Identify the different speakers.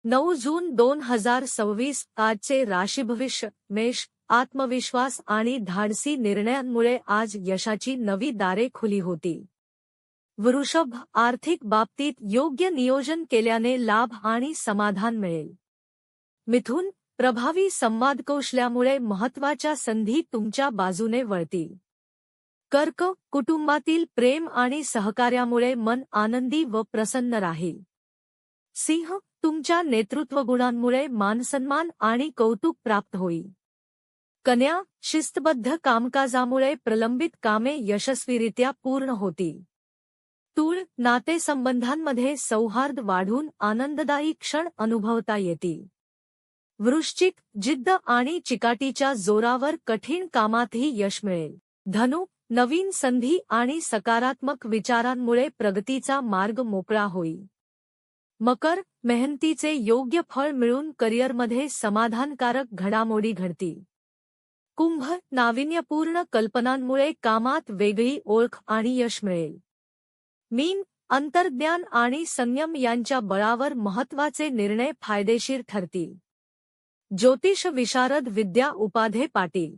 Speaker 1: 9 जून 2026 आजचे राशीभविष्य मेष. आत्मविश्वास आणि धाडसी निर्णयांमुळे आज यशाची नवी दारे खुली होतील. वृषभ. आर्थिक बाबतीत योग्य नियोजन केल्याने लाभ आणि समाधान मिळेल. मिथुन. प्रभावी संवादकौशल्यामुळे महत्त्वाच्या संधी तुमच्या बाजूने वळतील. कर्क. कुटुंबातील प्रेम आणि सहकार्यामुळे मन आनंदी व प्रसन्न राहील. सिंह. तुमच्या नेतृत्वगुणांमुळे मानसन्मान आणि कौतुक प्राप्त होईल. कन्या. शिस्तबद्ध कामकाजामुळे प्रलंबित कामे यशस्वीरित्या पूर्ण होतील. तूळ. नातेसंबंधांमध्ये सौहार्द वाढून आनंददायी क्षण अनुभवता येतील. वृश्चिक. जिद्द आणि चिकाटीच्या जोरावर कठीण कामातही यश मिळेल. धनु. नवीन संधी आणि सकारात्मक विचारांमुळे प्रगतीचा मार्ग मोकळा होईल. मकर. मेहनतीचे योग्य फळ मिळून करिअरमध्ये समाधानकारक घडामोडी घडतील. कुंभ. नाविन्यपूर्ण कल्पनांमुळे कामात वेगळी ओळख आणि यश मिळेल. मीन. अंतर्ज्ञान आणि संयम यांच्या बळावर महत्त्वाचे निर्णय फायदेशीर ठरतील. ज्योतिष विशारद विद्या उपाध्ये पाटील.